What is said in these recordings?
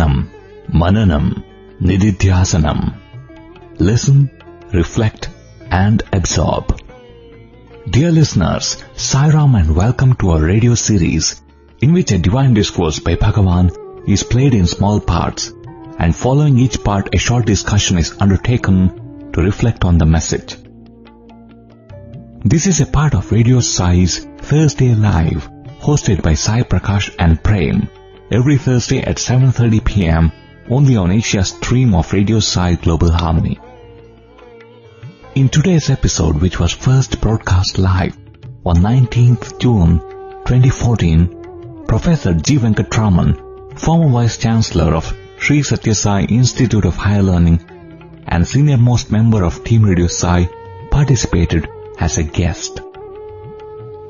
Shravanam, Mananam, Nididhyasanam. Listen, reflect and absorb. Dear listeners, Sairam and welcome to our radio series in which a divine discourse by Bhagavan is played in small parts, and following each part a short discussion is undertaken to reflect on the message. This is a part of Radio Sai's Thursday Live, hosted by Sai Prakash and Prem, every Thursday at 7:30 p.m. only on Asia's stream of Radio Sai Global Harmony. In today's episode, which was first broadcast live on 19th June 2014, Professor G. Venkatraman, former Vice Chancellor of Sri Satya Sai Institute of Higher Learning and senior-most member of Team Radio Sai, participated as a guest.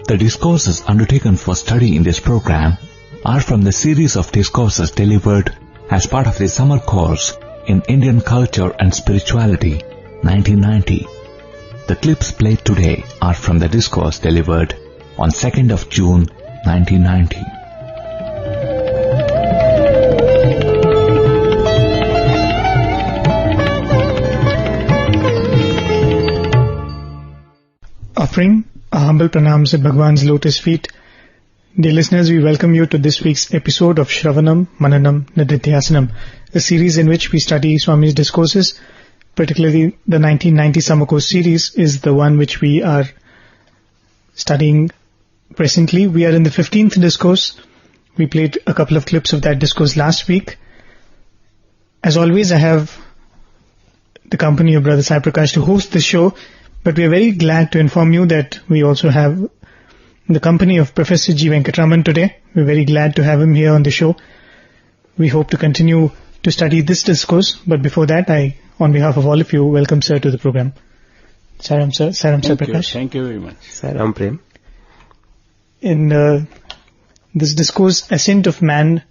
The discourses undertaken for study in this program are from the series of discourses delivered as part of the summer course in Indian Culture and Spirituality, 1990. The clips played today are from the discourse delivered on 2nd of June, 1990. Offering a humble pranams at Bhagwan's lotus feet. Dear listeners, we welcome you to this week's episode of Shravanam, Mananam, Nididhyasanam, a series in which we study Swami's discourses. Particularly the 1990 summer course series is the one which we are studying presently. We are in the 15th discourse. We played a couple of clips of that discourse last week. As always, I have the company of Brother Sai Prakash to host the show, but we are very glad to inform you that we also have the company of Professor G. Venkatraman today. We're very glad to have him here on the show. We hope to continue to study this discourse, but before that, I, on behalf of all of you, welcome sir to the program. Saram sir, Saram sir Prakash. Thank you very much. Saram Prem. In this discourse, Ascent of Man,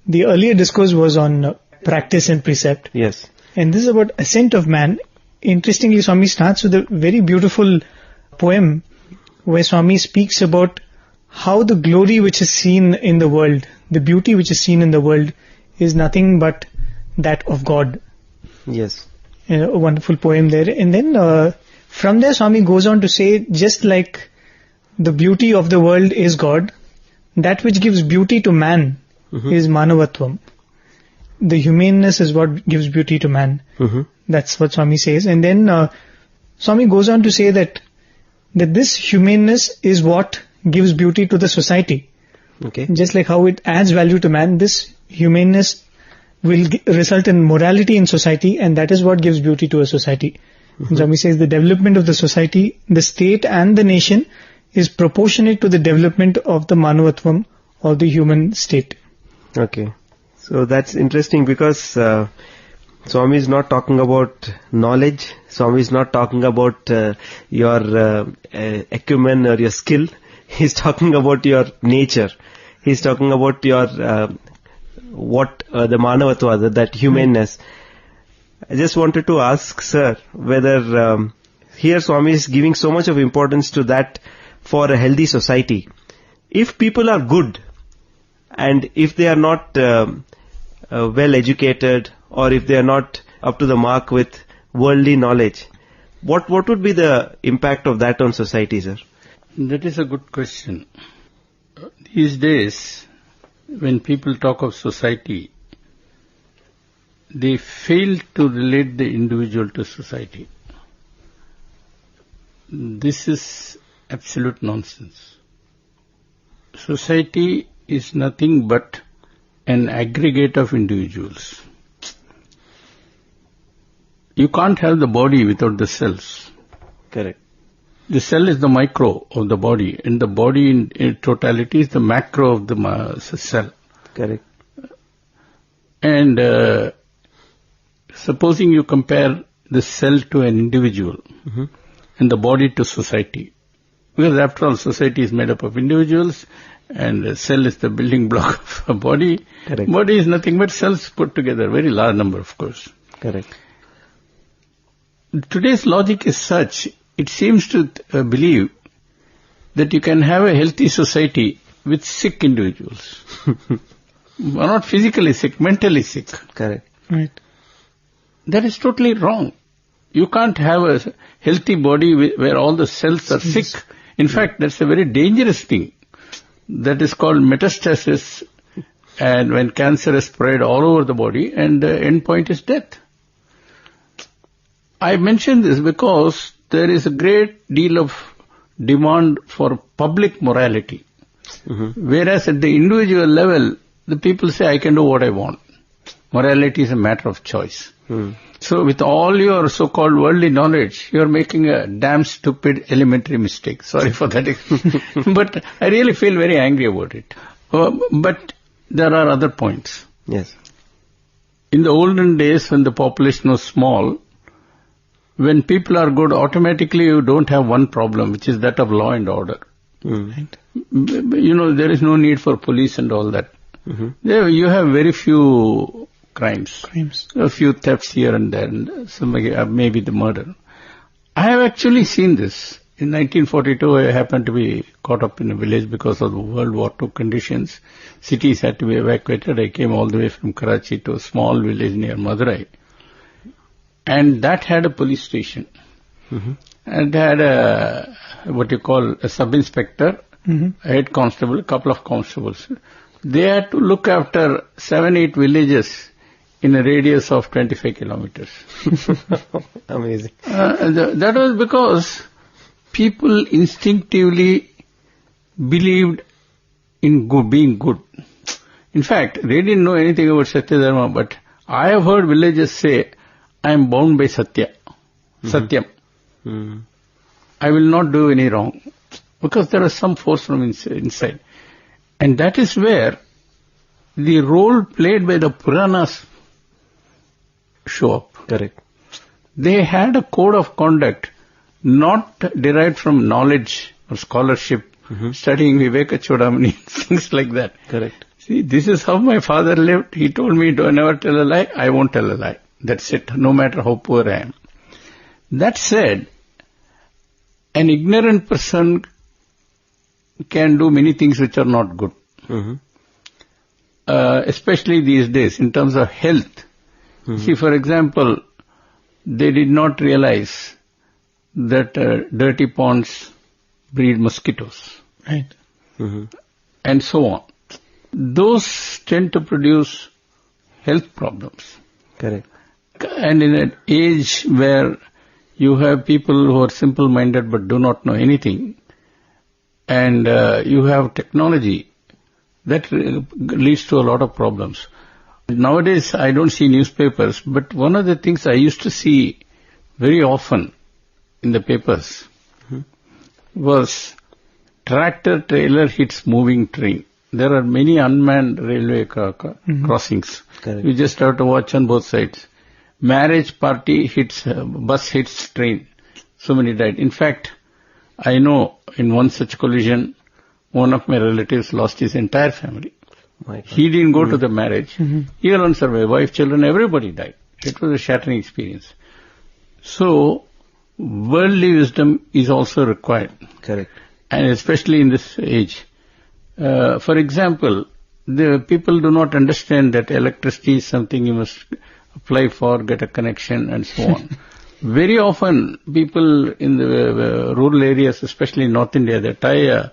the earlier discourse was on practice and precept. Yes. And this is about Ascent of Man. Interestingly, Swami starts with a very beautiful poem where Swami speaks about how the glory which is seen in the world, the beauty which is seen in the world, is nothing but that of God. Yes. A wonderful poem there. And then from there Swami goes on to say, just like the beauty of the world is God, that which gives beauty to man is Manavatvam. The humaneness is what gives beauty to man. That's what Swami says. And then Swami goes on to say that this humaneness is what gives beauty to the society. Okay. Just like how it adds value to man, this humaneness will result in morality in society, and that is what gives beauty to a society. Swami says the development of the society, the state and the nation is proportionate to the development of the Manavatvam or the human state. Okay. So that's interesting because Swami is not talking about knowledge. Swami is not talking about your acumen or your skill. He's talking about your nature. He's talking about your the Manavatva, that humanness. I just wanted to ask, sir, whether here Swami is giving so much of importance to that for a healthy society. If people are good and if they are not well educated, or if they are not up to the mark with worldly knowledge, what would be the impact of that on society, sir? That is a good question. These days, when people talk of society, they fail to relate the individual to society. This is absolute nonsense. Society is nothing but an aggregate of individuals. You can't have the body without the cells. Correct. The cell is the micro of the body, and the body in totality is the macro of the cell. Correct. And supposing you compare the cell to an individual and the body to society, because after all society is made up of individuals and the cell is the building block of a body. Correct. Body is nothing but cells put together, very large number of course. Correct. Today's logic is such, it seems to believe that you can have a healthy society with sick individuals. not physically sick, mentally sick. Correct. Right. That is totally wrong. You can't have a healthy body where all the cells are sick. In fact, that's a very dangerous thing. That is called metastasis, and when cancer is spread all over the body, and the end point is death. I mention this because there is a great deal of demand for public morality. Whereas at the individual level, the people say, I can do what I want. Morality is a matter of choice. So with all your so-called worldly knowledge, you're making a damn stupid elementary mistake. Sorry for that. But I really feel very angry about it. But there are other points. Yes. In the olden days, when the population was small, when people are good, automatically you don't have one problem, which is that of law and order. Right. There is no need for police and all that. There you have very few crimes. A few thefts here and there, and maybe the murder. I have actually seen this. In 1942, I happened to be caught up in a village because of the World War II conditions. Cities had to be evacuated. I came all the way from Karachi to a small village near Madurai. And that had a police station. And had a sub-inspector, a head constable, a couple of constables. They had to look after 7-8 villages in a radius of 25 kilometers. Amazing. That was because people instinctively believed in being good. In fact, they didn't know anything about Satya Dharma, but I have heard villagers say, I am bound by Satya. Satyam. I will not do any wrong. Because there is some force from inside. And that is where the role played by the Puranas show up. Correct. They had a code of conduct not derived from knowledge or scholarship, studying Viveka Chudamani, things like that. Correct. See, this is how my father lived. He told me, don't never tell a lie. I won't tell a lie. That's it, no matter how poor I am. That said, an ignorant person can do many things which are not good. Especially these days, in terms of health. See, for example, they did not realize that dirty ponds breed mosquitoes. Right. And so on. Those tend to produce health problems. Correct. And in an age where you have people who are simple-minded but do not know anything, and you have technology, that leads to a lot of problems. Nowadays, I don't see newspapers, but one of the things I used to see very often in the papers was tractor trailer hits moving train. There are many unmanned railway crossings. Correct. You just have to watch on both sides. Marriage party hits, bus hits train. So many died. In fact, I know in one such collision, one of my relatives lost his entire family. He didn't go to the marriage. He alone survived. Wife, children, everybody died. It was a shattering experience. So, worldly wisdom is also required. Correct. And especially in this age. For example, the people do not understand that electricity is something you must apply for, get a connection, and so on. Very often, people in the rural areas, especially in North India, they tie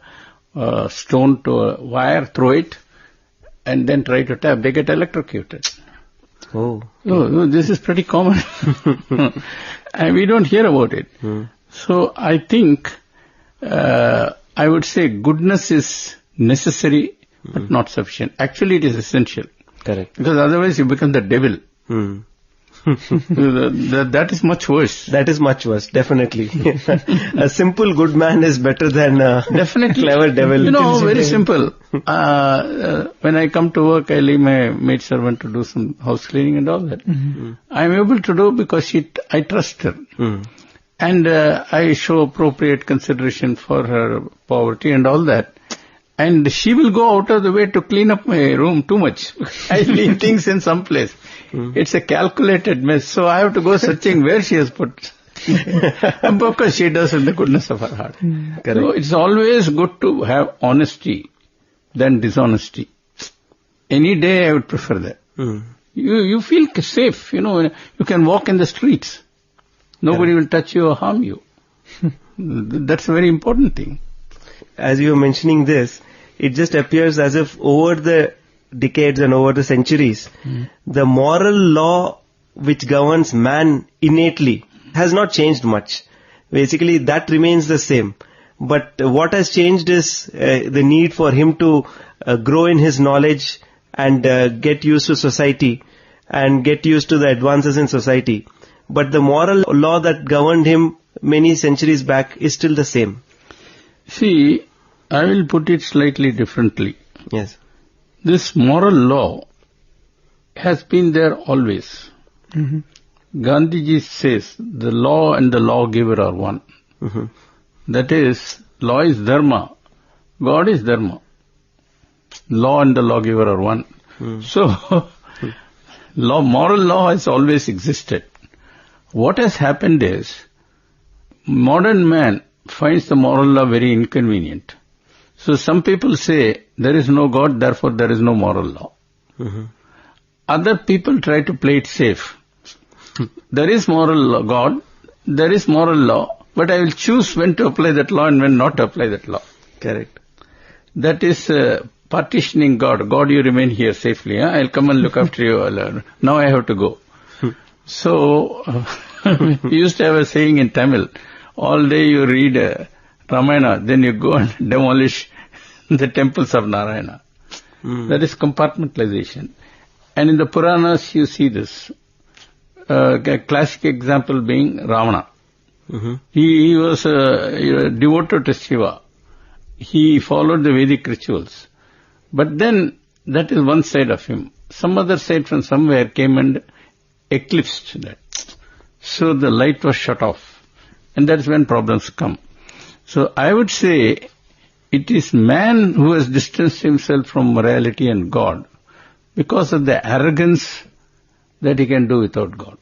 a stone to a wire, throw it, and then try to tap. They get electrocuted. Oh. Oh, this is pretty common. And we don't hear about it. So I think, I would say goodness is necessary, but not sufficient. Actually, it is essential. Correct. Because otherwise you become the devil. That is much worse. That is much worse, definitely. A simple good man is better than a definitely clever devil. You know, very simple. When I come to work, I leave my maid servant to do some house cleaning and all that. I'm able to do because I trust her. And I show appropriate consideration for her poverty and all that. And she will go out of the way to clean up my room too much. I leave things in some place. It's a calculated mess. So I have to go searching where she has put. Because she does in the goodness of her heart. So it's always good to have honesty than dishonesty. any day I would prefer that. You feel safe, you can walk in the streets. Nobody will touch you or harm you. That's a very important thing. As you were mentioning this, it just appears as if over the decades and over the centuries, the moral law which governs man innately has not changed much. Basically, that remains the same. But what has changed is the need for him to grow in his knowledge and get used to society and get used to the advances in society. But the moral law that governed him many centuries back is still the same. See, I will put it slightly differently. Yes. This moral law has been there always. Gandhiji says the law and the lawgiver are one. That is, law is dharma, God is dharma. Law and the lawgiver are one. So, moral law has always existed. What has happened is, modern man finds the moral law very inconvenient. So some people say, there is no God, therefore there is no moral law. Other people try to play it safe. There is moral law, God, there is moral law, but I will choose when to apply that law and when not to apply that law. Correct. That is partitioning God. God, you remain here safely. I'll come and look after you. Now I have to go. So, we used to have a saying in Tamil, all day you read Ramayana, then you go and demolish the temples of Narayana. That is compartmentalization. And in the Puranas you see this. A classic example being Ravana. He was devoted to Shiva. He followed the Vedic rituals. But then, that is one side of him. Some other side from somewhere came and eclipsed that. So the light was shut off. And that's when problems come. So I would say, it is man who has distanced himself from morality and God because of the arrogance that he can do without God.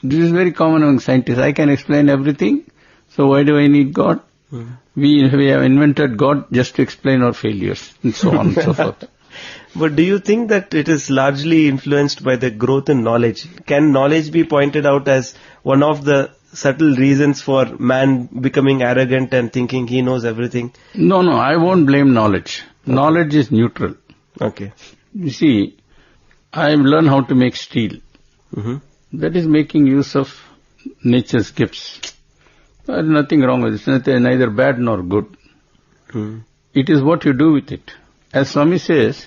This is very common among scientists. I can explain everything, so why do I need God? We have invented God just to explain our failures, and so on and so forth. But do you think that it is largely influenced by the growth in knowledge? Can knowledge be pointed out as one of the subtle reasons for man becoming arrogant and thinking he knows everything? No, I won't blame knowledge. Okay. Knowledge is neutral. Okay. You see, I have learned how to make steel. That is making use of nature's gifts. There is nothing wrong with it. It's neither bad nor good. It is what you do with it. As Swami says,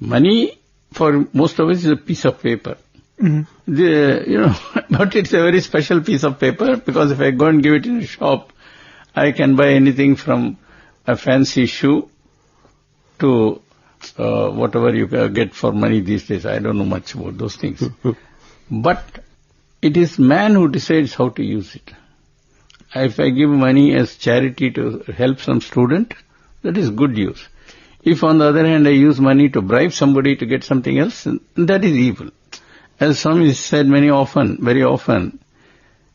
money for most of us is a piece of paper. But it's a very special piece of paper because if I go and give it in a shop, I can buy anything from a fancy shoe to whatever you get for money these days. I don't know much about those things. But it is man who decides how to use it. If I give money as charity to help some student, that is good use. If on the other hand I use money to bribe somebody to get something else, that is evil. As Swami said very often,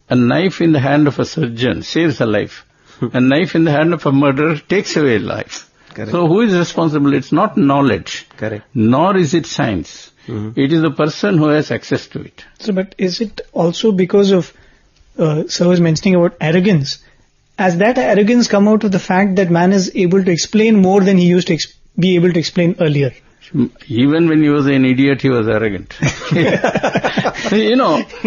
a knife in the hand of a surgeon saves a life. A knife in the hand of a murderer takes away life. Correct. So who is responsible? It's not knowledge. Correct. Nor is it science. It is the person who has access to it. So, but is it also because of, Sir was mentioning about arrogance? Has that arrogance come out of the fact that man is able to explain more than he used to be able to explain earlier? Even when he was an idiot, he was arrogant.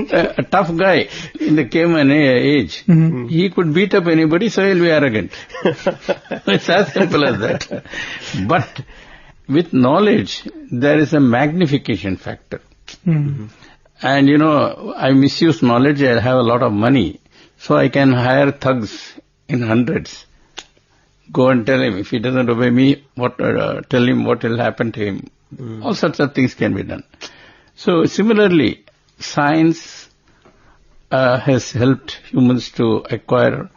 A tough guy in the caveman age, he could beat up anybody, so he'll be arrogant. It's as simple as that. But with knowledge, there is a magnification factor. And I misuse knowledge, I have a lot of money, so I can hire thugs in hundreds. Go and tell him, if he doesn't obey me, tell him what will happen to him. All sorts of things can be done. So similarly, science has helped humans to acquire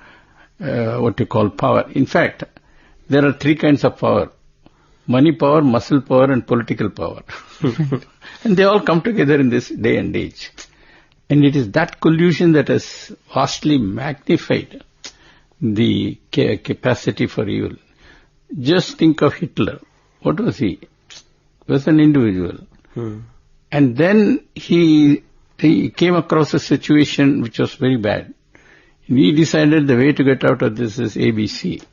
what you call power. In fact, there are three kinds of power: money power, muscle power, and political power. And they all come together in this day and age. And it is that collusion that has vastly magnified the capacity for evil. Just think of Hitler. What was he? was an individual. And then he came across a situation which was very bad. He decided the way to get out of this is ABC.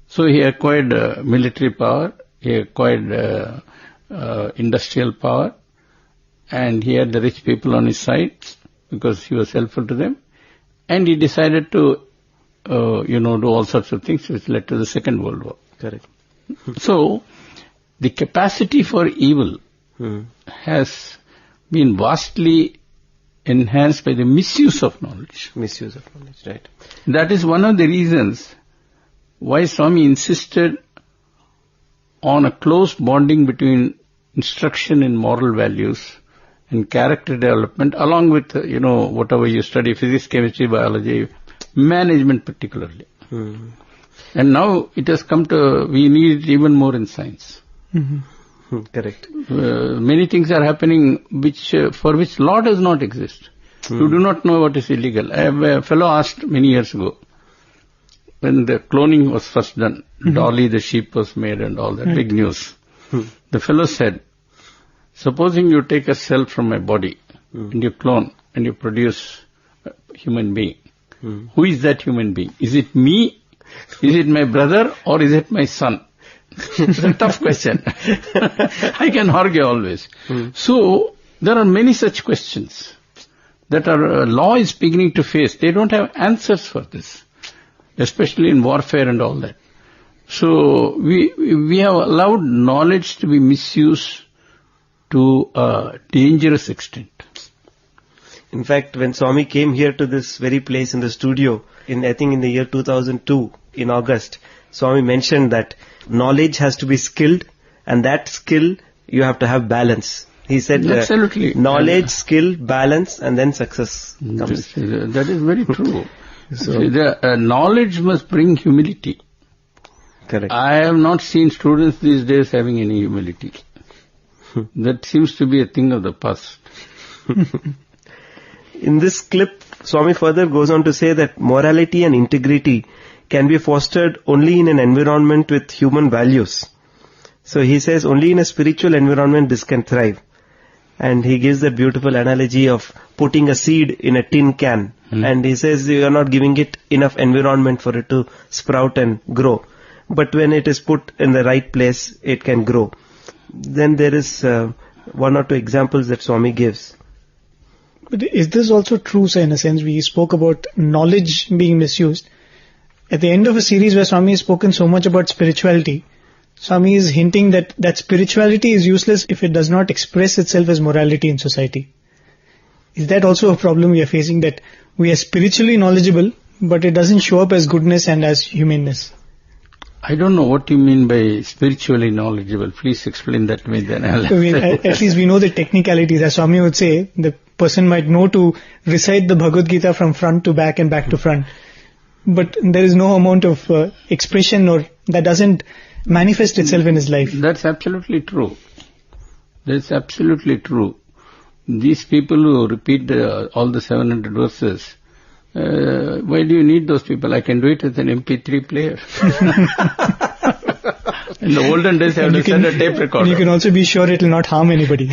So he acquired military power, he acquired industrial power, and he had the rich people on his side because he was helpful to them. And he decided to, do all sorts of things which led to the Second World War. Correct. So, the capacity for evil has been vastly enhanced by the misuse of knowledge. Misuse of knowledge, right. That is one of the reasons why Swami insisted on a close bonding between instruction in moral values and character development, along with, whatever you study, physics, chemistry, biology, management particularly. And now it has come to, we need it even more in science. Correct. Many things are happening for which law does not exist. You do not know what is illegal. A fellow asked many years ago, when the cloning was first done, Dolly the sheep was made and all that, big news. The fellow said, supposing you take a cell from my body and you clone and you produce a human being, who is that human being? Is it me? Is it my brother or is it my son? It's a tough question. I can argue always. So, there are many such questions that our law is beginning to face. They don't have answers for this, especially in warfare and all that. So, we have allowed knowledge to be misused to a dangerous extent. In fact, when Swami came here to this very place in the studio, I think in the year 2002, in August, Swami mentioned that knowledge has to be skilled, and that skill, you have to have balance. He said, absolutely. Knowledge, skill, balance, and then success comes. That is very true. So, the knowledge must bring humility. Correct. I have not seen students these days having any humility. That seems to be a thing of the past. In this clip, Swami further goes on to say that morality and integrity can be fostered only in an environment with human values. So he says only in a spiritual environment this can thrive. And he gives that beautiful analogy of putting a seed in a tin can. And he says you are not giving it enough environment for it to sprout and grow. But when it is put in the right place, it can grow. Then there is one or two examples that Swami gives. But is this also true, sir, in a sense? We spoke about knowledge being misused. At the end of a series where Swami has spoken so much about spirituality, Swami is hinting that spirituality is useless if it does not express itself as morality in society. Is that also a problem we are facing, that we are spiritually knowledgeable, but it doesn't show up as goodness and as humaneness? I don't know what you mean by spiritually knowledgeable. Please explain that to me then. At least we know the technicalities. As Swami would say, the person might know to recite the Bhagavad Gita from front to back and back to front. But there is no amount of expression or that doesn't manifest itself in his life. That's absolutely true. That's absolutely true. These people who repeat all the 700 verses, why do you need those people? I can do it with an MP3 player. In the olden days, I had to send a tape recorder. You can also be sure it will not harm anybody.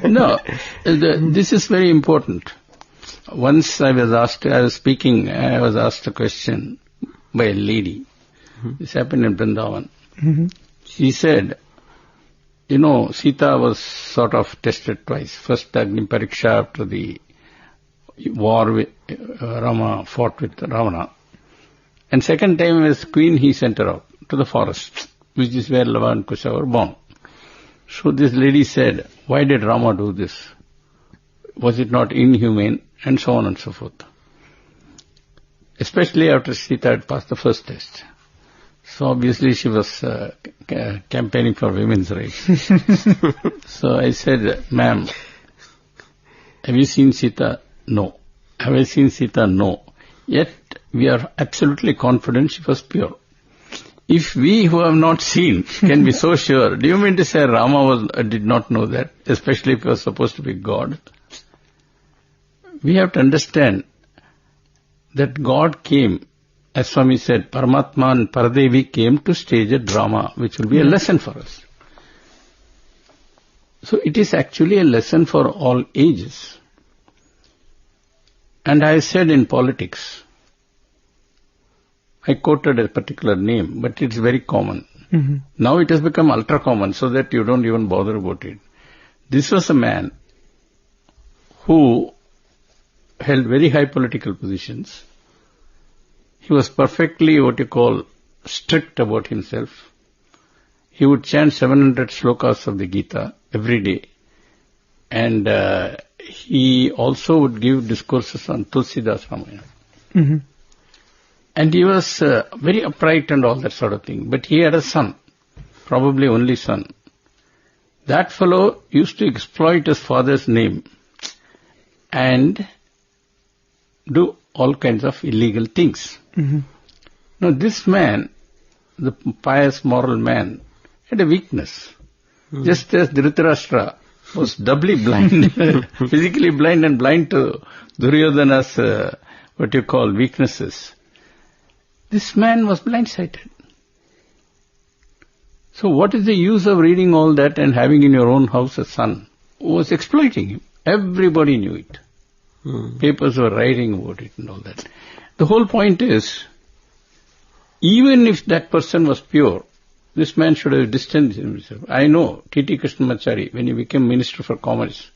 No, this is very important. Once I was asked a question by a lady. This happened in Brindavan. She said, Sita was sort of tested twice. First Agni Pariksha after the war with Rama fought with Ravana. And second time as queen, he sent her out to the forest, which is where Lava and Kusha were born. So this lady said, why did Rama do this? Was it not inhumane? And so on and so forth. Especially after Sita had passed the first test. So obviously she was campaigning for women's rights. So I said, ma'am, have you seen Sita? No. Have I seen Sita? No. Yet we are absolutely confident she was pure. If we who have not seen can be so sure, do you mean to say Rama did not know that, especially if he was supposed to be God? We have to understand that God came, as Swami said, Paramatma and Paradevi came to stage a drama, which will be a lesson for us. So it is actually a lesson for all ages. And I said in politics, I quoted a particular name, but it's very common. Mm-hmm. Now it has become ultra common so that you don't even bother about it. This was a man who held very high political positions. He was perfectly what you call strict about himself. He would chant 700 slokas of the Gita every day. And he also would give discourses on Tulsidas Ramayana. Mm-hmm. And he was very upright and all that sort of thing. But he had a son, probably only son. That fellow used to exploit his father's name and do all kinds of illegal things. Mm-hmm. Now this man, the pious moral man, had a weakness. Just as Dhritarashtra was doubly blind, physically blind and blind to Duryodhana's, what you call, weaknesses. This man was blind-sighted. So what is the use of reading all that and having in your own house a son who was exploiting him? Everybody knew it. Papers were writing about it and all that. The whole point is, even if that person was pure, this man should have distanced himself. I know T.T. Krishnamachari, when he became Minister for Commerce,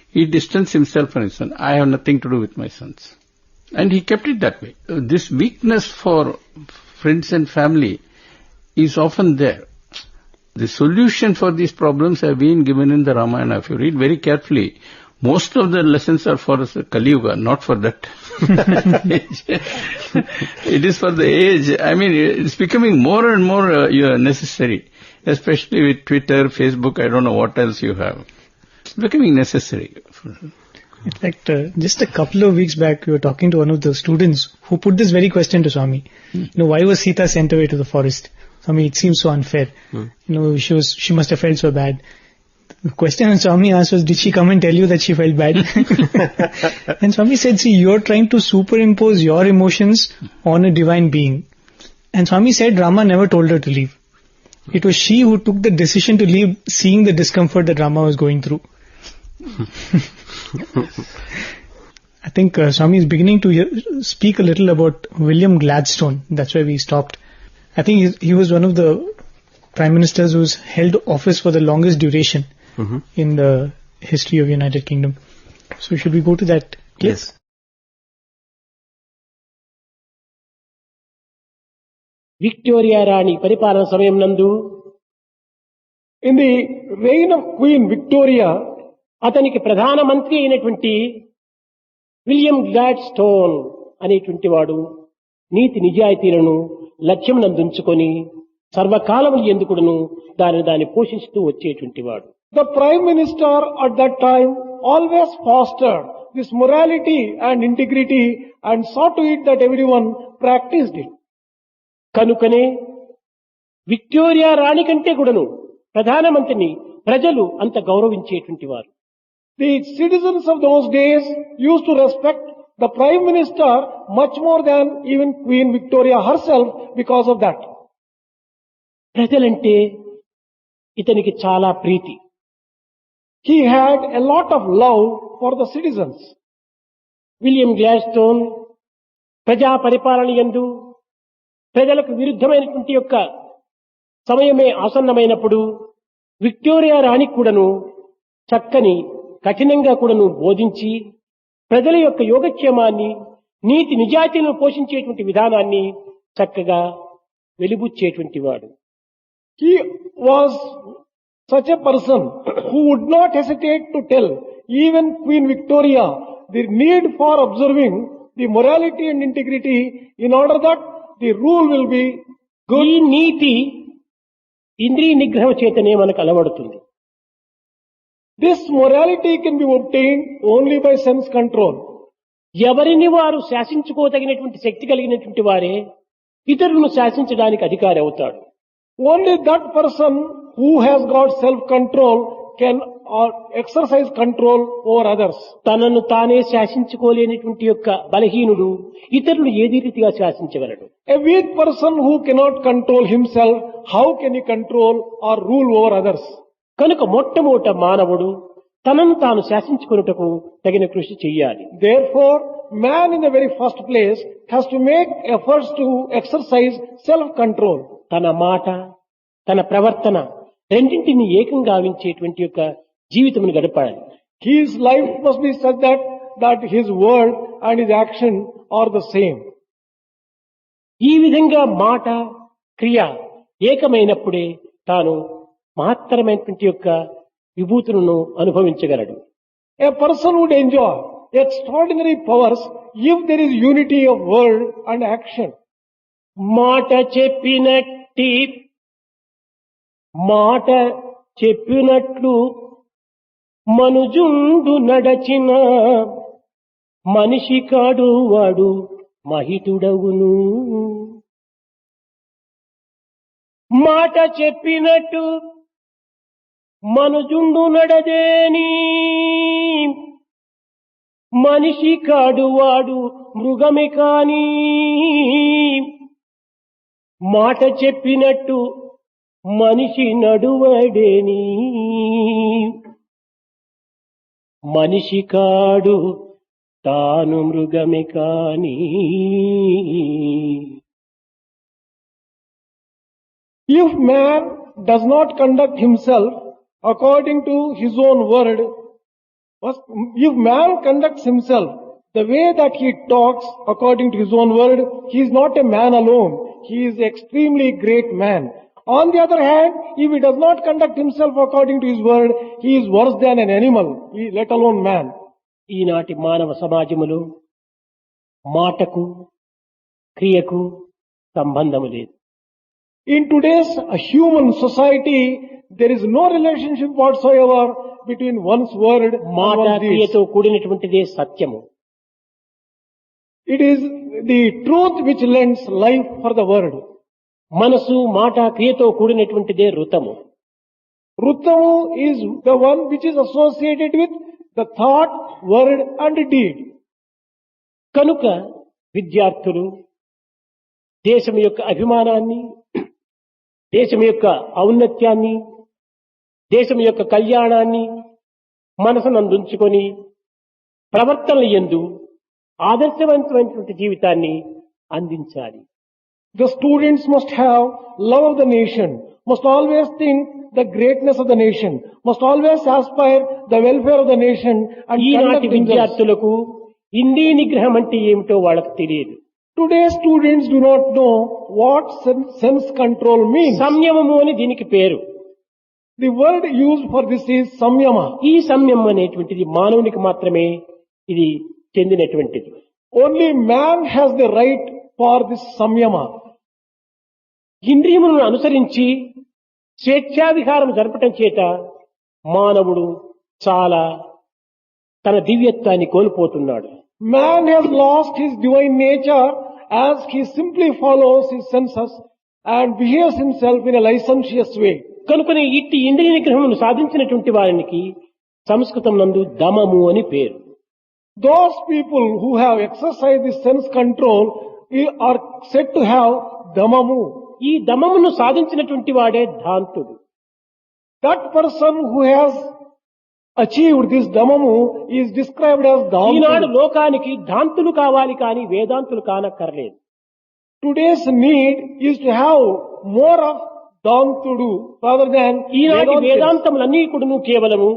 he distanced himself from his son. I have nothing to do with my sons. And he kept it that way. This weakness for friends and family is often there. The solution for these problems have been given in the Ramayana. If you read very carefully, most of the lessons are for Kali Yuga, not for that age. It is for the age. I mean, it's becoming more and more necessary, especially with Twitter, Facebook, I don't know what else you have. It's becoming necessary. In fact, just a couple of weeks back, we were talking to one of the students who put this very question to Swami. Why was Sita sent away to the forest? Swami, it seems so unfair. She must have felt so bad. The question Swami asked was, did she come and tell you that she felt bad? And Swami said, see, you're trying to superimpose your emotions on a divine being. And Swami said Rama never told her to leave. It was she who took the decision to leave, seeing the discomfort that Rama was going through. I think Swami is beginning to speak a little about William Gladstone. That's where we stopped. I think he was one of the prime ministers who's held office for the longest duration in the history of United Kingdom. So should we go to that clip? Yes. Victoria Rani పరిపాలన సమయం నందు in the reign of Queen Victoria అతనికి ప్రధానమంత్రి అయినటువంటి William Gladstone అనేటువంటి వాడు నీతి నిజాయితీలను లక్ష్యం నందుంచుకొని సర్వకాలములు ఎందుకును దాన్ని పోషిస్తూ వచ్చేటువంటి వాడు. The Prime Minister at that time always fostered this morality and integrity and saw to it that everyone practiced it. కనుకనే విక్టోరియా రాణి కంటే కూడాను ప్రధానమంత్రిని ప్రజలు అంత గౌరవించేటువంటి వారు. The citizens of those days used to respect the Prime Minister much more than even Queen Victoria herself because of that. ప్రజలంటే ఇతనికి చాలా ప్రీతి. He had a lot of love for the citizens. William Gladstone ప్రజా పరిపాలన యందు ప్రజలకు విరుద్ధమైనటువంటి యొక్క సమయమే ఆసన్నమైనప్పుడు Victoria రాణి కూడాను చక్కని కఠినంగా కూడాను బోధించి ప్రజల యొక్క యోగక్షేమాన్ని నీతి నిజాయితీలను పోషించేటువంటి విధానాన్ని చక్కగా వెలిబుచ్చేటువంటి వాడు. He was such a person who would not hesitate to tell even Queen Victoria the need for observing the morality and integrity in order that the rule will be good. ఈ నీతి ఇంద్రియ నిగ్రహం చేతనే మనకు అలవడుతుంది. This morality can be obtained only by sense control. ఎవరిని వారు శాసించుకోదగినటువంటి శక్తి కలిగినటువంటి వారే ఇతరులను శాసించడానికి అధికారి అవుతాడు. Only that person who has got self-control can exercise control over others. తనను తానే శాసించుకోలేనటువంటి యొక్క బలహీనుడు ఇతరులు ఏది రీతిగా శాసించగలడు? A weak person who cannot control himself, how can he control or rule over others? కనుక మొట్టమొదట మానవుడు తనను తాను శాసించుకొనుటకు తగిన కృషి చెయ్యాలి. Therefore, man in the very first place has to make efforts to exercise self-control. తన మాట, తన ప్రవర్తన రెండింటిని ఏకంగా గావించేటువంటి యొక్క జీవితమును గడపాలి. His life must be such that his word and his action are the same. ఈ విధంగా మాట, క్రియ ఏకమైనప్పుడే తాను మహత్తరమైనటువంటి యొక్క విభూతులను అనుభవించగలడు. A person would enjoy extraordinary powers if there is unity of word and action. మాట చెప్పినట్లు మనుజుండు నడచిన మనిషి కాడు వాడు మహితుడవును. మాట చెప్పినట్టు మనుజుండు నడదేని మనిషి కాడు వాడు మృగమే కాని. మాట చెప్పినట్టు మనిషి నడువడేని మనిషి కాడు తాను మృగమే కాని. If man does not conduct himself according to his own word, if man conducts himself the way that he talks according to his own word, he is not a man alone. He is an extremely great man. On the other hand, if he does not conduct himself according to his word, he is worse than an animal, let alone man. ఈనాటి మానవ సమాజములో మాటకు క్రియకు సంబంధము లేదు. In today's human society, there is no relationship whatsoever between one's word and మాట one's deeds. క్రియతో కూడినటువంటిదే సత్యము. It is the truth which lends life for the word. మనసు మాట క్రియతో కూడినటువంటిదే ఋతము. Ruttamu is the one which is associated with the thought, word and deed. కనుక విద్యార్థులు దేశం యొక్క అభిమానాన్ని, దేశం యొక్క ఔన్నత్యాన్ని, దేశం యొక్క కళ్యాణాన్ని మనసునందుంచుకొని ప్రవర్తనల యందు ఆదర్శవంతమైనటువంటి జీవితాన్ని అందించాలి. The students must have love of the nation, must always think the greatness of the nation, must always aspire the welfare of the nation and ఈనాటి conduct themselves. విద్యార్థులకు ఇంద్రియ నిగ్రహం అంటే ఏమిటో వాళ్ళకు తెలియదు. Today's students do not know what sense control means. సంయమము అని దీనికి పేరు. The word used for this is samyama. ఈ సంయమం అనేటువంటిది మానవునికి మాత్రమే ఇది చెందినటువంటిది. Only man has the right for this samyama. ఇంద్రియములను అనుసరించి స్వేచ్ఛావిహారం జరపటం చేత మానవుడు చాలా తన దివ్యత్వాన్ని కోల్పోతున్నాడు. Man has lost his divine nature as he simply follows his senses and behaves himself in a licentious way. కనుకనే ఇట్టి ఇంద్రియ నిగ్రహమును సాధించినటువంటి వారికి సంస్కృతం నందు దమము అని పేరు. Those people who have exercised this sense control are said to have damamu. ఈ దమమును సాధించినటువంటి వాడే ధాంతుడు. That person who has achieved this damamu is described as Eenadu dhantudu. లోకానికి ధాంతులు కావాలి కానీ వేదాంతులు కానక్కర్లేదు. Today's need is to have more of dhantudu rather than ఈనాటి Vedantins. వేదాంతములన్నీ కూడాను కేవలము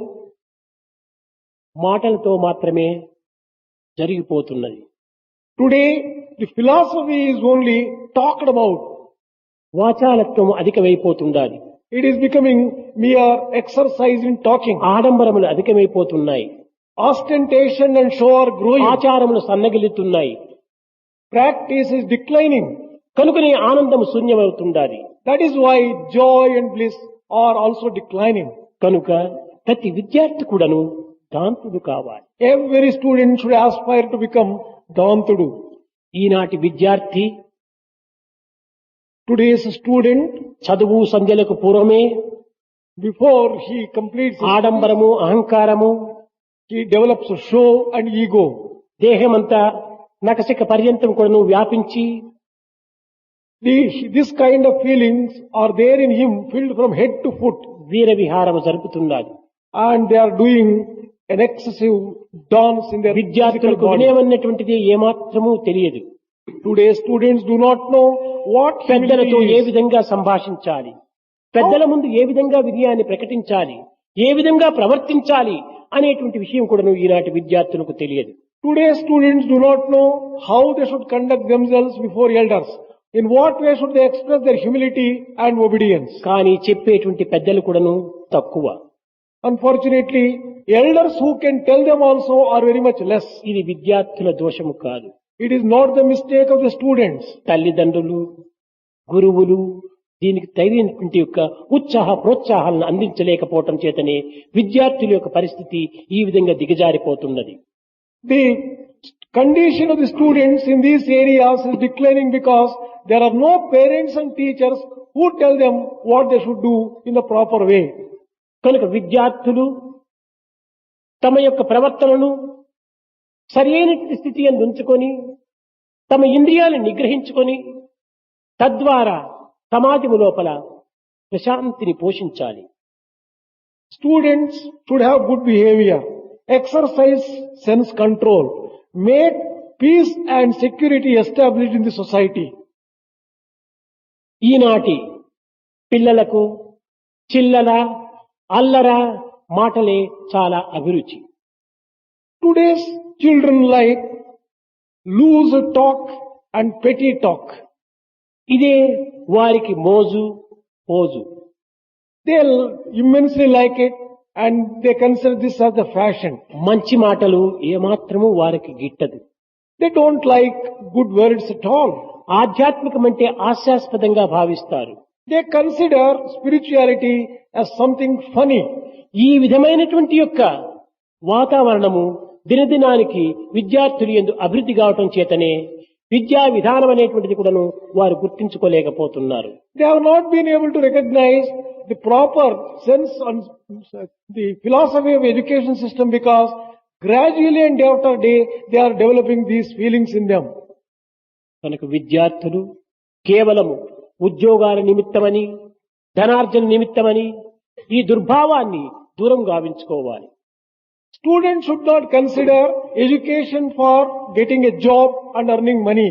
మాటలతో మాత్రమే జరిగిపోతున్నది. Today the philosophy is only talked about. వాచాలత్వం అధికమైపోతుండాలి. It is becoming mere exercise in talking. ఆడంబరములు అధికమైపోతున్నాయి. Ostentation and show are growing. ఆచారములు సన్నగిల్లుతున్నాయి. Practice is declining. కనుకనే ఆనందము శూన్యమవుతుండాలి. That is why joy and bliss are also declining. కనుక ప్రతి విద్యార్థి కూడాను దాంతుడు కావాలి. Every student should aspire to become dhantudu. ఈనాటి విద్యార్థి Today's student, చదువు సంధ్యలకు పూర్వమే before he completes his ఆడంబరము, అహంకారము, he develops a show and ego. దేహమంతా నకసిక పర్యంతం కూడాను వ్యాపించి This kind of feelings are there in him, filled from head to foot, వీర విహారము జరుపుతున్నారు. and they are doing an excessive dance in their physical విద్యార్థులకు body. వినయమన్నటువంటిది ఏమాత్రమూ తెలియదు. Today students do not know what పెద్దలతో humility A is. విధంగా సంభాషించాలి, పెద్దల ముందు ఏ విధంగా వినయాన్ని ప్రకటించాలి, ఏ విధంగా ప్రవర్తించాలి అనేటువంటి విషయం కూడాను ఈనాటి విద్యార్థులకు తెలియదు. Today students do not know how they should conduct themselves before elders. In what way should they express their humility and obedience? కానీ చెప్పేటువంటి పెద్దలు కూడాను తక్కువ. Unfortunately, elders who can tell them also are very much less. ఇది విద్యార్థుల దోషము కాదు. It is not the mistake of the students. తల్లిదండ్రులు, గురువులు దీనికి తగినటువంటి యొక్క ఉత్సాహ ప్రోత్సాహాలను అందించలేకపోవటం చేతనే విద్యార్థుల యొక్క పరిస్థితి ఈ విధంగా దిగజారిపోతున్నది. The condition of the students in these areas is declining because there are no parents and teachers who tell them what they should do in the proper way. కనుక విద్యార్థులు తమ యొక్క ప్రవర్తనను సరైన స్థితి యందు ఉంచుకొని తమ ఇంద్రియాలను నిగ్రహించుకొని తద్వారా సమాజము లోపల ప్రశాంతిని పోషించాలి. Students should have good behavior, exercise sense control, make peace and security established in the society. ఈనాటి పిల్లలకు చిల్లల అల్లర మాటలే చాలా అభిరుచి. Today's children like loose talk and petty talk. ఇదే వారికి మోజు pose. They immensely like it and they consider this as the fashion. మంచి మాటలు ఏమాత్రము వారికి గిట్టదు. They don't like good words at all. ఆధ్యాత్మికం అంటే హాస్యాస్పదంగా భావిస్తారు. They consider spirituality as something funny. ఈ విధమైనటువంటి యొక్క వాతావరణము దినదినానికి విద్యార్థులు యందు అభివృద్ధి కావటం చేతనే విద్యా విధానం అనేటువంటిది కూడాను వారు గుర్తించుకోలేకపోతున్నారు. They have not been able to recognize the proper sense and the philosophy of education system because gradually and day after day they are developing these feelings in them. కనుక విద్యార్థులు కేవలము ఉద్యోగాల నిమిత్తమని ధనార్జన నిమిత్తమని ఈ దుర్భావాన్ని దూరం గావించుకోవాలి. Students should not consider education for getting a job and earning money.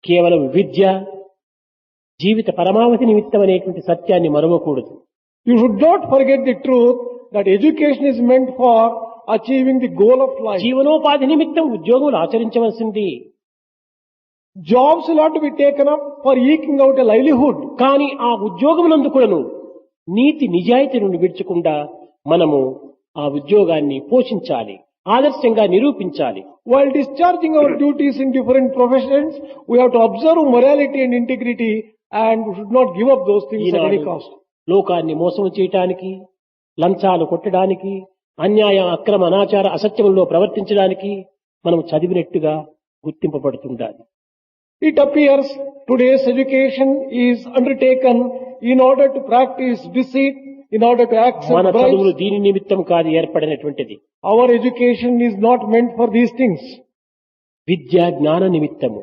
కేవలం విద్య జీవిత పరమావధి నిమిత్తం అనేటువంటి సత్యాన్ని మరవకూడదు. You should not forget the truth that education is meant for achieving the goal of life. జీవనోపాధి నిమిత్తం ఉద్యోగములు ఆచరించవలసింది. Jobs will have to be taken up for eking out a livelihood. కానీ ఆ ఉద్యోగమునందు కూడాను నీతి నిజాయితీ నుండి విడిచకుండా మనము ఆ ఉద్యోగాన్ని పోషించాలి, ఆదర్శంగా నిరూపించాలి. While discharging our duties in different professions, we have to observe morality and integrity and we should not give up those things at any cost. లోకాన్ని మోసం చేయటానికి, లంచాలు కొట్టడానికి, అన్యాయ అక్రమ అనాచార అసత్యములో ప్రవర్తించడానికి మనం చదివినట్టుగా గుర్తింపబడుతుండాలి. It appears today's education is undertaken in order to practice deceit, in order to accept మన చదువులు bribes. దీని నిమిత్తం కాదు ఏర్పడినటువంటిది. Our education is not meant for these things. విద్యా జ్ఞాన నిమిత్తము.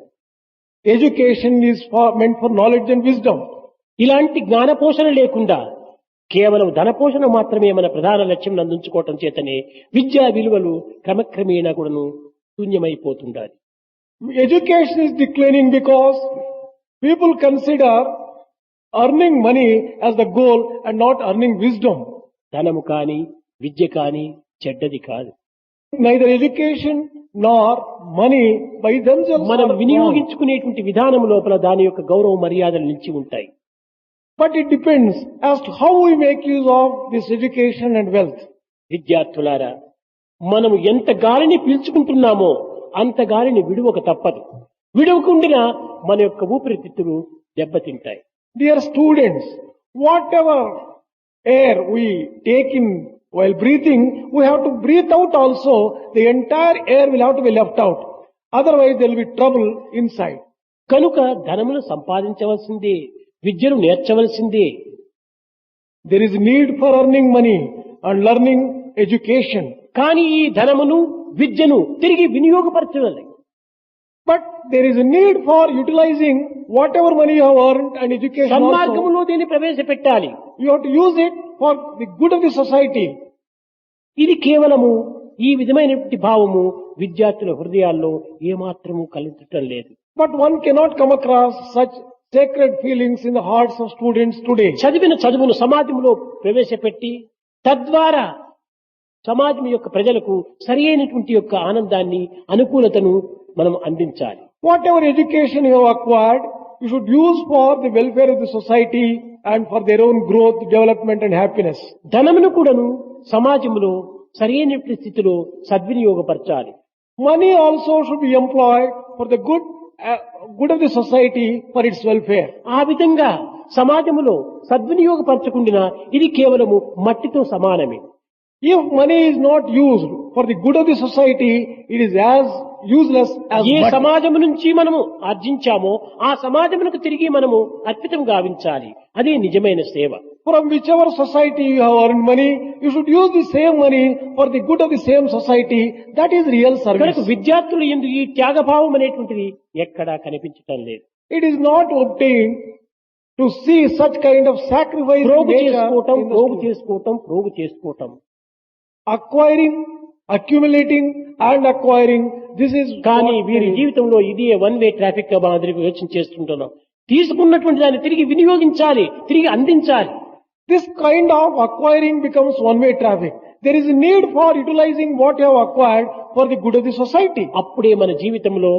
Education is meant for knowledge and wisdom. ఇలాంటి జ్ఞాన పోషణ లేకుండా కేవలం ధన పోషణ మాత్రమే మన ప్రధాన లక్ష్యం అందించుకోవటం చేతనే విద్యా విలువలు క్రమక్రమేణా కూడాను శూన్యమైపోతుండాలి. Education is declining because people consider earning money as the goal and not earning wisdom. ధనము కాని విద్య కాని చెడ్డది కాదు. Neither education nor money by themselves మనం are wrong. వినియోగించుకునేటువంటి విధానం లోపల దాని యొక్క గౌరవ మర్యాదలు నిలిచి ఉంటాయి. But it depends as to how we make use of this education and wealth. విద్యార్థులారా, మనము ఎంత గాలిని పీల్చుకుంటున్నామో అంత గాలిని విడువక తప్పదు. విడువకుండినా మన యొక్క ఊపిరితిత్తులు దెబ్బతింటాయి. Dear students, whatever air we take in while breathing, we have to breathe out also. The entire air will have to be left out. Otherwise there will be trouble inside. కనుక ధనమును సంపాదించవలసిందే, విద్యను నేర్చవలసిందే. There is need for earning money and learning education. కానీ ఈ ధనమును విద్యను తిరిగి వినియోగపరచాలి. But there is a need for utilizing whatever money you have earned and education also. సన్మార్గంలో దీన్ని ప్రవేశపెట్టాలి. You have to use it for the good of the society. ఇది కేవలము ఈ విధమైనటువంటి భావము విద్యార్థుల హృదయాల్లో ఏమాత్రము కలిగించటం లేదు. But one cannot come across such sacred feelings in the hearts of students today. చదివిన చదువును సమాజంలో ప్రవేశపెట్టి తద్వారా సమాజం యొక్క ప్రజలకు సరి అయినటువంటి యొక్క ఆనందాన్ని అనుకూలతను మనం అందించాలి. Whatever education you have acquired, you should use for the welfare of the society and for their own growth, development and happiness. ధనమును కూడాను సమాజంలో సరి అయినటువంటి స్థితిలో సద్వినియోగపరచాలి. Money also should be employed for the good of the society for its welfare. ఆ విధంగా సమాజంలో సద్వినియోగపరచకుండా ఇది కేవలము మట్టితో సమానమే. If money is not used for the good of the society, it is as useless as A mud. సమాజం నుంచి మనము ఆర్జించామో ఆ సమాజమునకు తిరిగి మనము అర్పితం గావించాలి. అదే నిజమైన సేవ. From whichever society you have earned money, you should use the same money for the good of the same society. That is real service. కనుక విద్యార్థులు ఎందుకు ఈ త్యాగభావం అనేటువంటిది ఎక్కడా కనిపించటం లేదు. It is not obtained to see such kind of sacrifice in ప్రోగు nature చేసుకోవటం, in the ప్రోగు student. చేసుకోవటం, ప్రోగు చేసుకోవటం. Acquiring, accumulating and acquiring, this is కానీ what వీరి they- జీవితంలో ఇదే వన్ వే ట్రాఫిక్ గా మాదిరిగా యోచన చేస్తుంటున్నాం. తీసుకున్నటువంటి దాన్ని తిరిగి వినియోగించాలి, తిరిగి అందించాలి. This kind of acquiring becomes one-way traffic. There is a need for utilizing what you have acquired for the good of the society. అప్పుడే మన జీవితంలో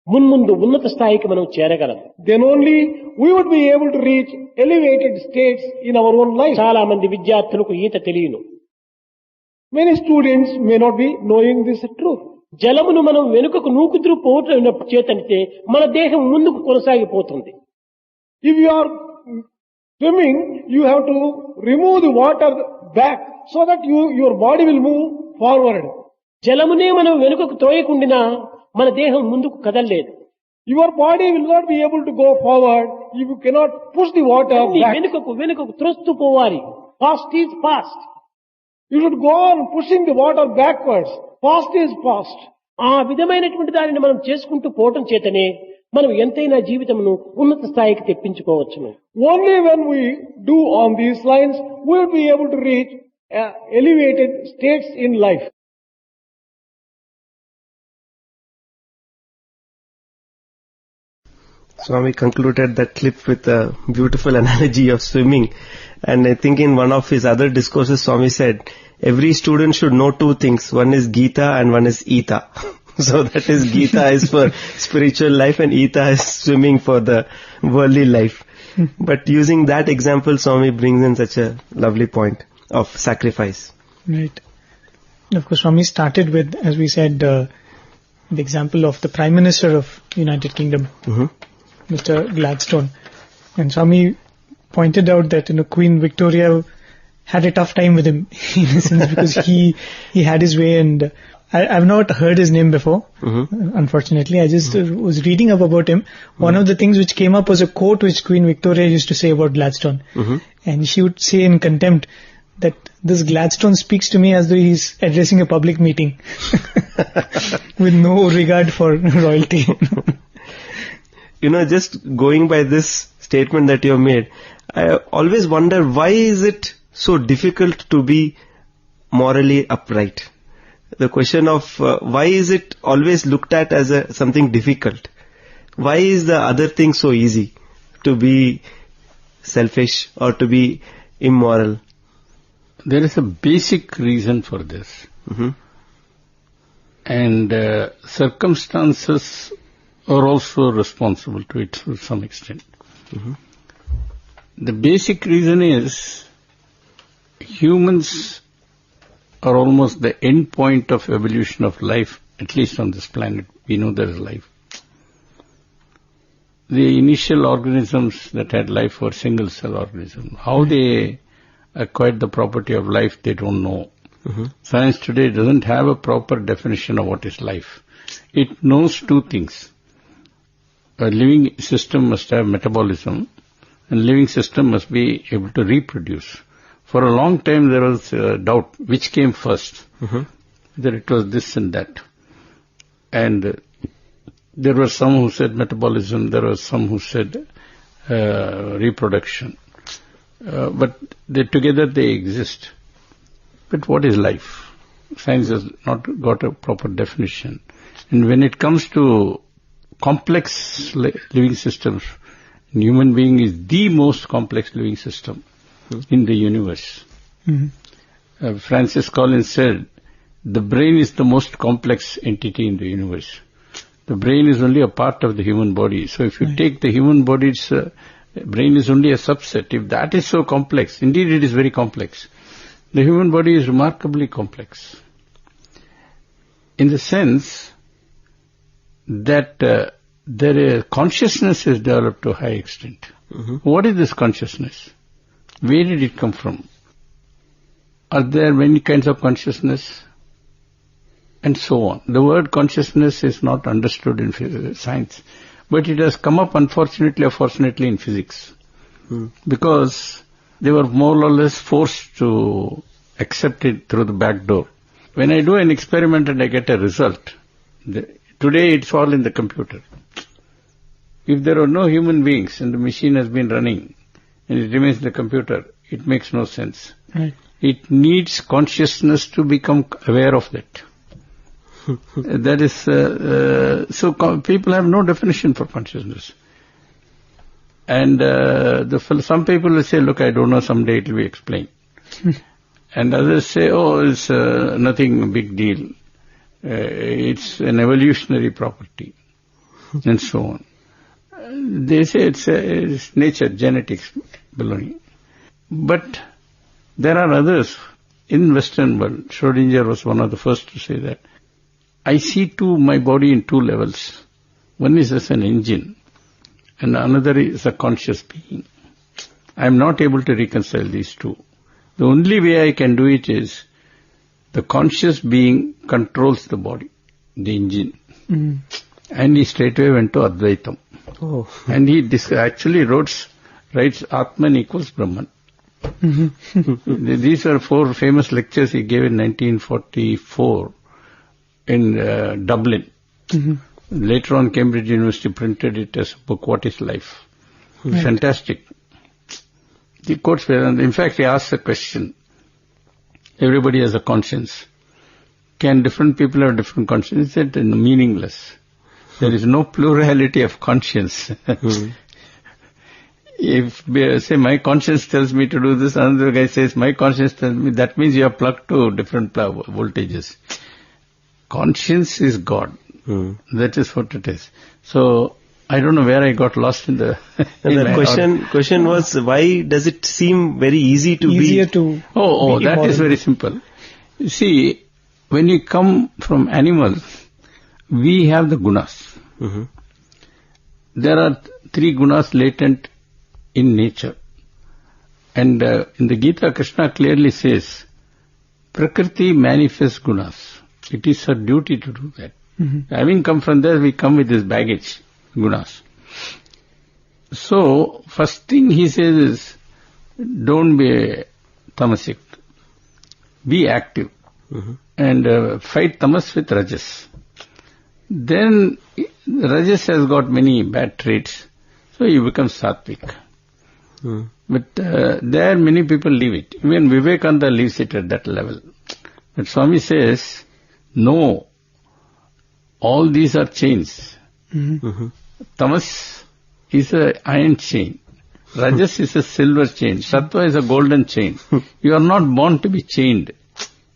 మున్ముందు ఉన్నత స్థాయికి మనం చేరగలం. Then only we would be able to reach elevated states in our own life. చాలా మంది విద్యార్థులకు ఈత తెలియను. Many students may not be knowing this truth. జలమును మనం వెనుకకు నూకుతూ పోవటం చేతనితే మన దేహం ముందుకు కొనసాగిపోతుంది. If you are swimming, you have to remove the water back so that your body will move forward. జలమునే మనం వెనుకకు తోయకుండినా మన దేహం ముందుకు కదలలేదు. Your body will not be able to go forward if you cannot push the water అన్ని back. వెనుకకు త్రోస్తూ పోవాలి. Fast is fast. You should go on pushing the water backwards. Fast is fast. ఆ విధమైనటువంటి దానిని మనం చేసుకుంటూ పోవటం చేతనే మనం ఎంతైనా జీవితమును ఉన్నత స్థాయికి తెప్పించుకోవచ్చును. Only when we do on these lines, we will be able to reach elevated states in life. Swami concluded that clip with a beautiful analogy of swimming. And I think in one of his other discourses, Swami said, every student should know two things. One is Gita and one is Ita. So that is Gita is for spiritual life and Ita is swimming for the worldly life. But using that example, Swami brings in such a lovely point of sacrifice. Right. And of course, Swami started with, as we said, the example of the Prime Minister of United Kingdom, Mr. Gladstone. And Swami pointed out that Queen Victoria had a tough time with him in a sense because he had his way, and I've not heard his name before, unfortunately. I just was reading up about him. One of the things which came up was a quote which Queen Victoria used to say about Gladstone. And she would say in contempt that this Gladstone speaks to me as though he's addressing a public meeting with no regard for royalty. Just going by this statement that you have made, I always wonder, why is it so difficult to be morally upright? The question of why is it always looked at as something difficult? Why is the other thing so easy? To be selfish or to be immoral? There is a basic reason for this. And circumstances are also responsible to it to some extent. The basic reason is humans are almost the end point of evolution of life, at least on this planet. We know there is life. The initial organisms that had life were single cell organisms. How they acquired the property of life, they don't know. Science today doesn't have a proper definition of what is life. It knows two things. A living system must have metabolism, and a living system must be able to reproduce. For a long time there was a doubt which came first, whether it was this and that. And There were some who said metabolism, there were some who said reproduction. But together they exist. But what is life? Science has not got a proper definition. And when it comes to complex living systems, human being is the most complex living system in the universe. Francis Collins said, the brain is the most complex entity in the universe. The brain is only a part of the human body. So if you take the human body's brain is only a subset. If that is so complex, indeed it is very complex. The human body is remarkably complex. In the sense that consciousness is developed to a high extent. What is this consciousness? Where did it come from? Are there many kinds of consciousness? And so on. The word consciousness is not understood in science, but it has come up unfortunately or fortunately in physics. Because they were more or less forced to accept it through the back door. When I do an experiment and I get a result, today it's all in the computer. If there are no human beings and the machine has been running and it remains in the computer, it makes no sense. Right. It needs consciousness to become aware of that. That is, so people have no definition for consciousness. And some people will say, look, I don't know, someday it will be explained. And others say, oh, it's nothing big deal. It's an evolutionary property. And so on. They say it's nature, genetics belonging. But there are others in Western world. Schrodinger was one of the first to say that. I see my body in two levels. One is as an engine, and another is a conscious being. I am not able to reconcile these two. The only way I can do it is the conscious being controls the body, the engine. And he straightway went to Advaitam. And he actually writes Atman equals Brahman. These are 4 famous lectures he gave in 1944. In Dublin. Later on, Cambridge University printed it as a book, What is Life? Right. Fantastic. The quotes were, in fact, he asked a question. Everybody has a conscience. Can different people have different conscience? He said, meaningless. There is no plurality of conscience. If, say, my conscience tells me to do this, another guy says, my conscience tells me, that means you are plugged to different voltages. Conscience is God. That is what it is. So, I don't know where I got lost in the... The question was, why does it seem very easy to Easier be... to... that is very simple. You see, when you come from animals, we have the gunas. There are 3 gunas latent in nature. And in the Gita, Krishna clearly says, Prakriti manifests gunas. It is her duty to do that. Having come from there, we come with this baggage, gunas. So, first thing he says is, don't be tamasic. Be active. And fight tamas with rajas. Then, rajas has got many bad traits. So, you become sattvic. But there many people leave it. Even Vivekananda leaves it at that level. But Swami says, no, all these are chains. Tamas is an iron chain. Rajas is a silver chain. Sattva is a golden chain. You are not born to be chained.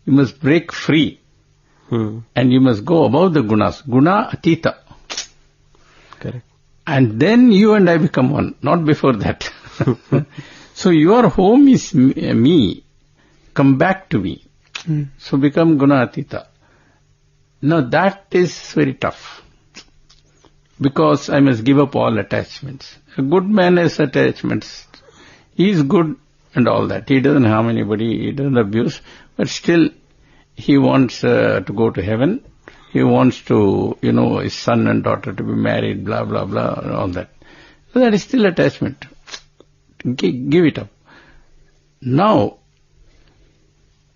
You must break free. And you must go above the gunas. Guna atita. Correct. And then you and I become one, not before that. So your home is me. Come back to me. So become guna atita. Now that is very tough. Because I must give up all attachments. A good man has attachments. He is good and all that. He doesn't harm anybody. He doesn't abuse. But still, he wants to go to heaven. He wants to, his son and daughter to be married, blah, blah, blah, and all that. So that is still attachment. Give it up. Now,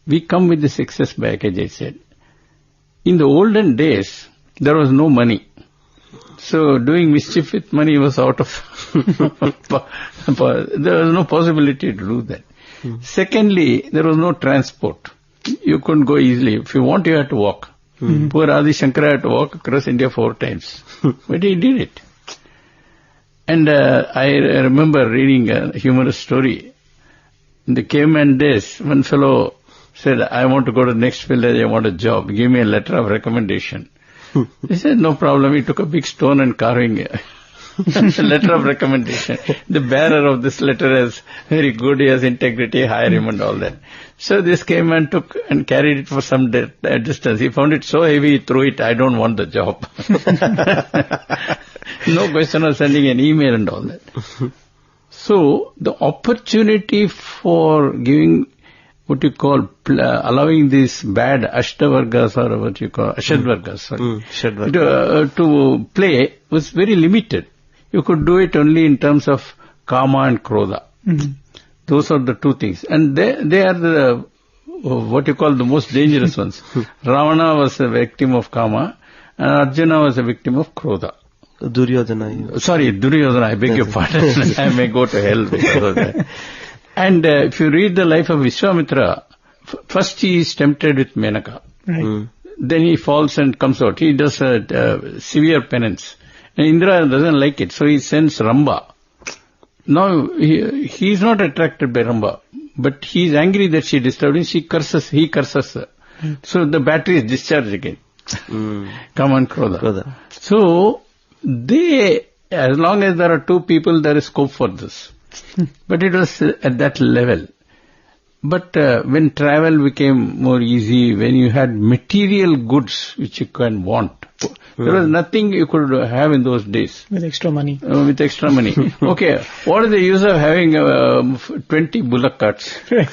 we come with this excess baggage, I said. In the olden days, there was no money. So doing mischief with money was out of, there was no possibility to do that. Secondly, there was no transport. You couldn't go easily. If you want, you had to walk. Poor Adi Shankara had to walk across India 4 times. But he did it. And I remember reading a humorous story. In the caveman days, one fellow said, I want to go to the next village, I want a job. Give me a letter of recommendation. He said, no problem. He took a big stone and carving a letter of recommendation. The bearer of this letter is very good, he has integrity, hire him and all that. So this caveman took and carried it for some distance. He found it so heavy, he threw it, I don't want the job. No question of sending an email and all that. So the opportunity for giving what you call, allowing these bad Ashtavargas or what you call, Ashadvargas, to play was very limited. You could do it only in terms of Kama and Krodha. Those are the two things. And they are the, what you call the most dangerous ones. Ravana was a victim of Kama and Arjuna was a victim of Krodha. Duryodhana. Sorry, Duryodhana, I beg your pardon. I may go to hell because of that. And if you read the life of Vishwamitra, first he is tempted with Menaka. Right. Then he falls and comes out. He does a severe penance. And Indra doesn't like it, so he sends Ramba. Now, he is not attracted by Ramba, but he is angry that she disturbed him. He curses her. So the battery is discharged again. Come on, Krodha. So, as long as there are two people, there is scope for this. But it was at that level. But when travel became more easy, when you had material goods which you can want, there was nothing you could have in those days. With extra money. Okay, what is the use of having 20 bullock carts? So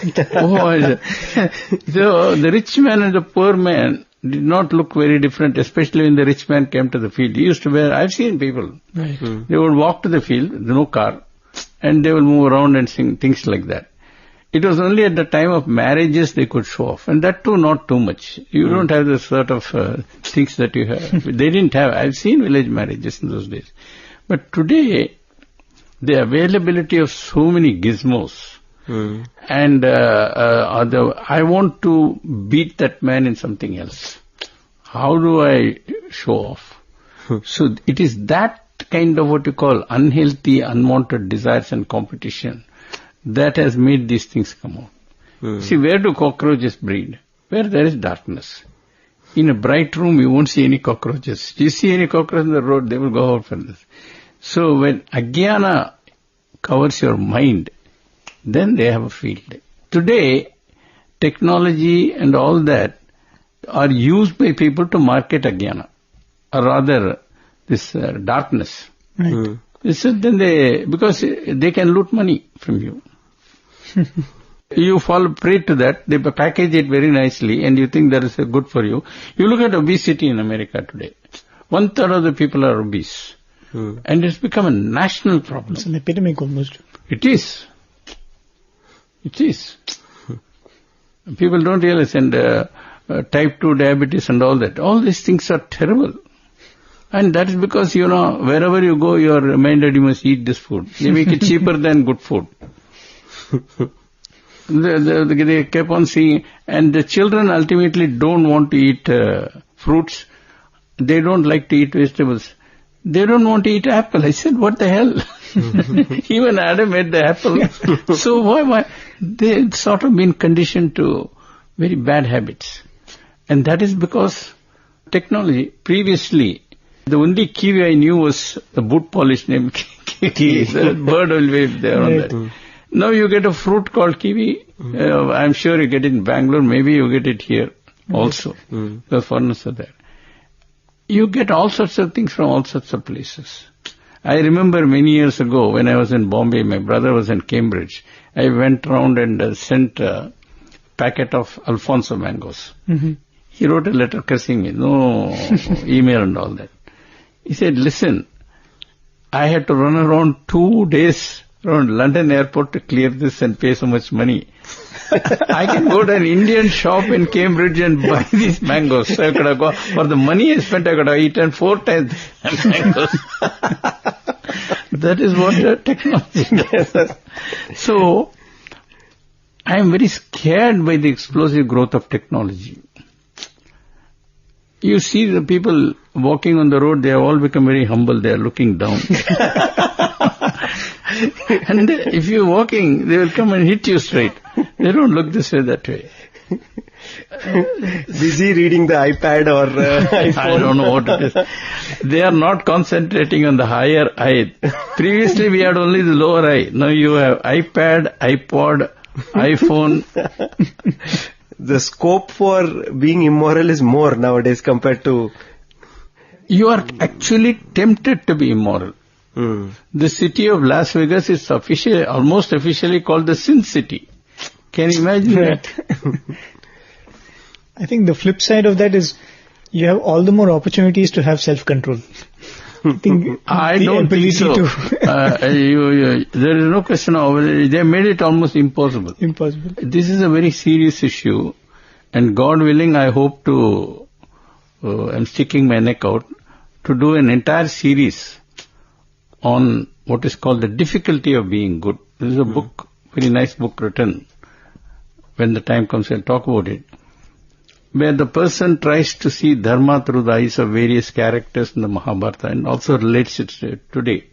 the rich man and the poor man did not look very different, especially when the rich man came to the field. He used to wear, I've seen people, they would walk to the field, no car, and they will move around and sing things like that. It was only at the time of marriages they could show off, and that too not too much. You don't have the sort of things that you have. They didn't have. I've seen village marriages in those days. But today, the availability of so many gizmos, and I want to beat that man in something else. How do I show off? So it is that kind of what you call unhealthy, unwanted desires and competition that has made these things come out. See, where do cockroaches breed? Where there is darkness. In a bright room, you won't see any cockroaches. Do you see any cockroaches on the road? They will go out from this. So when Agyana covers your mind, then they have a field. Today, technology and all that are used by people to market Agyana, or rather, this darkness. Right. So then because they can loot money from you. You fall prey to that, they package it very nicely and you think that is good for you. You look at obesity in America today. 1/3 of the people are obese. And it's become a national problem. It's an epidemic almost. It is. People don't realize, and type 2 diabetes and all that. All these things are terrible. And that is because, wherever you go, you are reminded you must eat this food. They make it cheaper than good food. They kept on seeing, and the children ultimately don't want to eat fruits. They don't like to eat vegetables. They don't want to eat apple. I said, what the hell? Even Adam ate the apple. So why? They've sort of been conditioned to very bad habits. And that is because technology, previously, the only kiwi I knew was the boot polish named kiwi. The bird will wave there on that. Now you get a fruit called kiwi. I'm sure you get it in Bangalore. Maybe you get it here also. The foreigners are there. You get all sorts of things from all sorts of places. I remember many years ago when I was in Bombay, my brother was in Cambridge. I went around and sent a packet of Alfonso mangoes. He wrote a letter cursing me. No email and all that. He said, listen, I had to run around 2 days around London airport to clear this and pay so much money. I can go to an Indian shop in Cambridge and buy these mangoes. So I could have got, for the money I spent, I could have eaten 4 times mangoes. That is what technology does. So, I am very scared by the explosive growth of technology. You see the people walking on the road, they have all become very humble, they are looking down. And if you're walking, they will come and hit you straight. They don't look this way, that way. Busy reading the iPad or iPhone. I don't know what it is. They are not concentrating on the higher eye. Previously we had only the lower eye. Now you have iPad, iPod, iPhone. The scope for being immoral is more nowadays compared to... You are actually tempted to be immoral. The city of Las Vegas is almost officially called the Sin City. Can you imagine that? I think the flip side of that is you have all the more opportunities to have self-control. I don't think so. There is no question of they made it almost impossible. Impossible. This is a very serious issue, and God willing, I hope to. I'm sticking my neck out to do an entire series on what is called the difficulty of being good. This is a book, very nice book written. When the time comes, I'll talk about it. Where the person tries to see dharma through the eyes of various characters in the Mahabharata and also relates it today.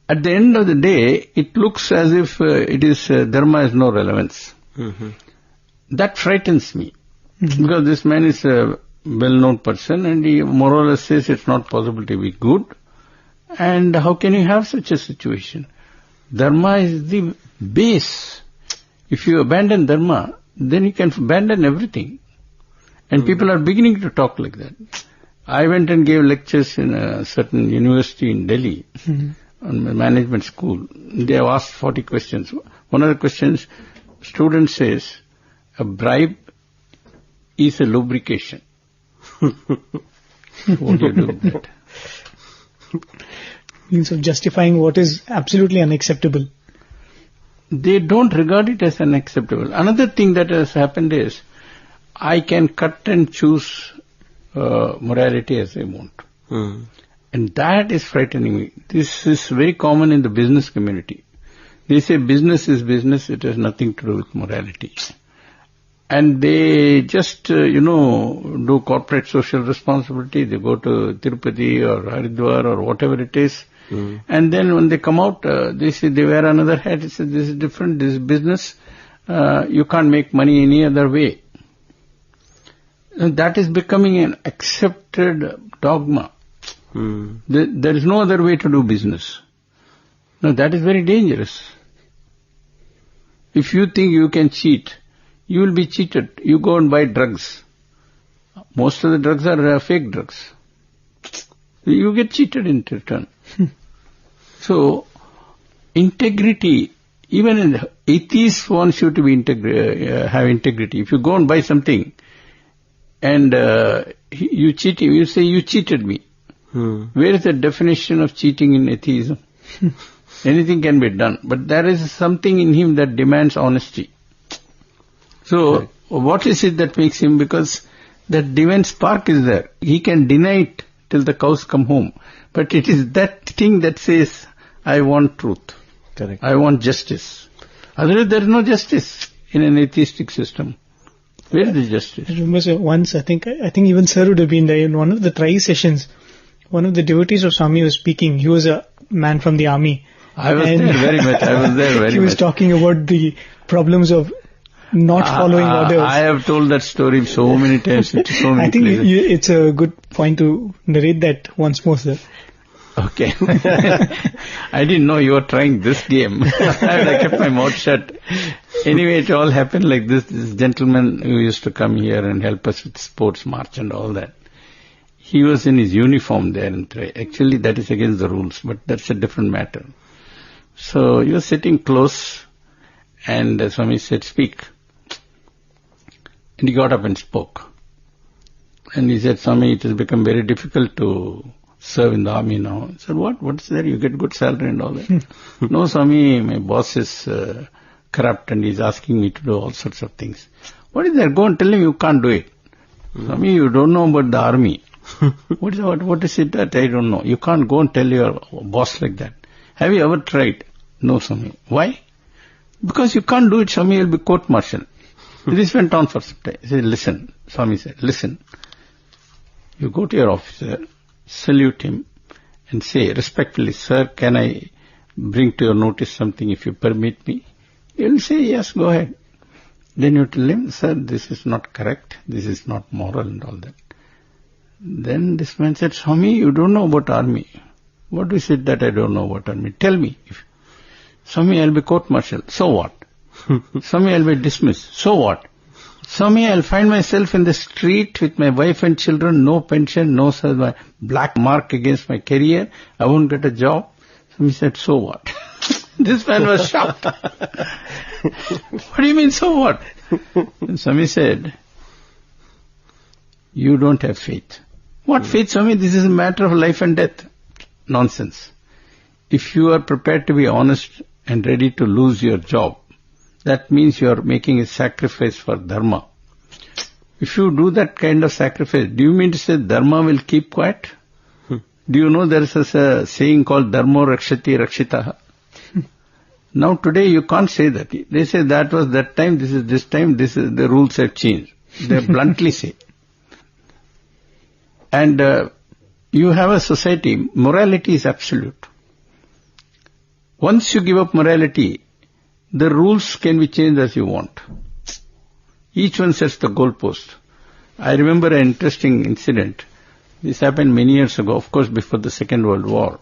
At the end of the day, it looks as if dharma has no relevance. That frightens me. Because this man is a well-known person and he more or less says it's not possible to be good. And how can you have such a situation? Dharma is the base. If you abandon dharma, then you can abandon everything. And people are beginning to talk like that. I went and gave lectures in a certain university in Delhi, on my management school. They have asked 40 questions. One of the questions, student says, a bribe is a lubrication. What do you do with that? Means of justifying what is absolutely unacceptable. They don't regard it as unacceptable. Another thing that has happened is, I can cut and choose morality as I want. And that is frightening me. This is very common in the business community. They say business is business, it has nothing to do with morality. And they just, do corporate social responsibility. They go to Tirupati or Haridwar or whatever it is. And then when they come out, they say they wear another hat. They say this is different, this is business. You can't make money any other way. And that is becoming an accepted dogma. There is no other way to do business. Now that is very dangerous. If you think you can cheat, you will be cheated. You go and buy drugs. Most of the drugs are fake drugs. You get cheated in return. So, integrity, even in atheists wants you to be have integrity. If you go and buy something, and you cheat him, you say, you cheated me. Where is the definition of cheating in atheism? Anything can be done, but there is something in him that demands honesty. So, what is it that makes him? Because that divine spark is there. He can deny it till the cows come home. But it is that thing that says, I want truth. Correct. I want justice. Otherwise, there is no justice in an atheistic system. Where is the justice? I remember once, I think even Sir would have been there in one of the tri sessions. One of the devotees of Swami was speaking. He was a man from the army. I was there very much. He was talking about the problems of not following orders. I have told that story so many times. So many I think places. it's a good point to narrate that once more, sir. Okay. I didn't know you were trying this game. I kept my mouth shut. Anyway, it all happened like this. This gentleman who used to come here and help us with sports march and all that. He was in his uniform there. And actually, that is against the rules, but that's a different matter. So he was sitting close, and Swami said, speak. And he got up and spoke. And he said, Swami, it has become very difficult to serve in the army now. I said, what's there? You get good salary and all that. No, Swami, my boss is corrupt and he's asking me to do all sorts of things. What is there? Go and tell him you can't do it. Swami, you don't know about the army. What is it that I don't know? You can't go and tell your boss like that. Have you ever tried? No, Swami. Why? Because you can't do it, Swami, you'll be court-martialed. This went on for some time. He said, listen, Swami said, listen. You go to your officer, salute him, and say, respectfully, sir, can I bring to your notice something if you permit me? He will say, yes, go ahead. Then you tell him, sir, this is not correct, this is not moral and all that. Then this man said, Swami, you don't know about army. What is it that I don't know about army? Tell me. Swami, I'll be court-martialed. So what? Swami, I'll be dismissed. So what? Swami, I'll find myself in the street with my wife and children, no pension, no black mark against my career. I won't get a job. Swami said, so what? This man was shocked. What do you mean, so what? And Swami said, you don't have faith. What faith, Swami? This is a matter of life and death. Nonsense. If you are prepared to be honest and ready to lose your job, that means you are making a sacrifice for dharma. If you do that kind of sacrifice, do you mean to say dharma will keep quiet? Do you know there is a saying called dharmo rakshati rakshitaha? Now today you can't say that. They say that was that time, this is this time, the rules have changed. They bluntly say. And you have a society, morality is absolute. Once you give up morality, the rules can be changed as you want. Each one sets the goalpost. I remember an interesting incident. This happened many years ago, of course before the Second World War.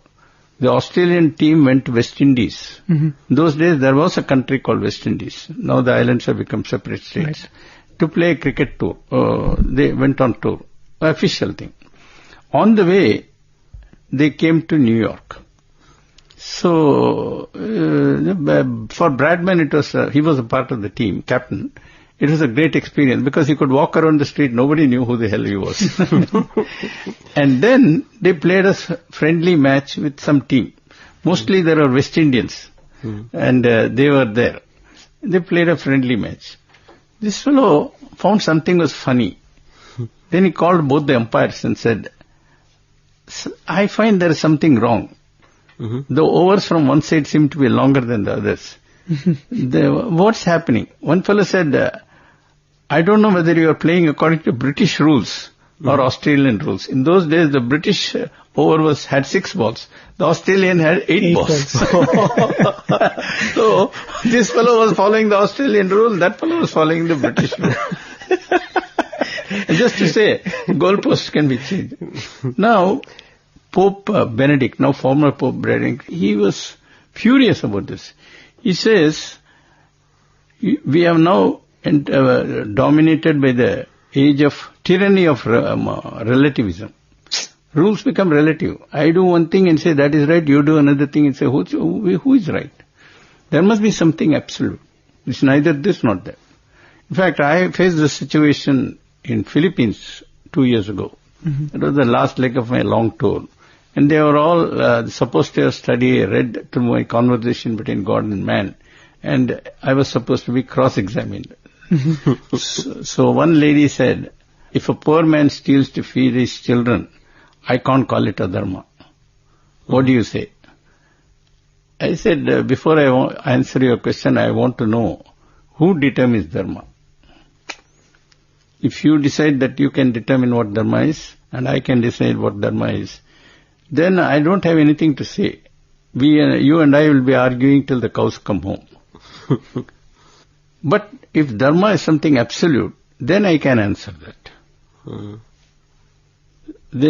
The Australian team went to West Indies. In those days there was a country called West Indies. Now the islands have become separate states. Right. To play a cricket tour. They went on tour. Official thing. On the way, they came to New York. So, for Bradman, it was, he was a part of the team, captain. It was a great experience because he could walk around the street, nobody knew who the hell he was. And then they played a friendly match with some team. Mostly there were West Indians. And they were there. They played a friendly match. This fellow found something was funny. Then he called both the umpires and said, I find there is something wrong. The overs from one side seem to be longer than the others. What's happening? One fellow said, I don't know whether you are playing according to British rules or Australian rules. In those days, the British over had 6 balls. The Australian had 8 balls. So, this fellow was following the Australian rule, that fellow was following the British rule. Just to say, goalposts can be changed. Now, Pope Benedict, now former Pope Benedict, he was furious about this. He says, we have now dominated by the age of tyranny of relativism. Rules become relative. I do one thing and say that is right, you do another thing and say who is right? There must be something absolute. It's neither this nor that. In fact, I faced this situation in Philippines 2 years ago. It was the last leg of my long tour. And they were all supposed to read to my conversation between God and man. And I was supposed to be cross-examined. So one lady said, if a poor man steals to feed his children, I can't call it a dharma. What do you say? I said, before I answer your question, I want to know who determines dharma. If you decide that you can determine what dharma is, and I can decide what dharma is, then I don't have anything to say. You and I will be arguing till the cows come home. But if dharma is something absolute, then I can answer that.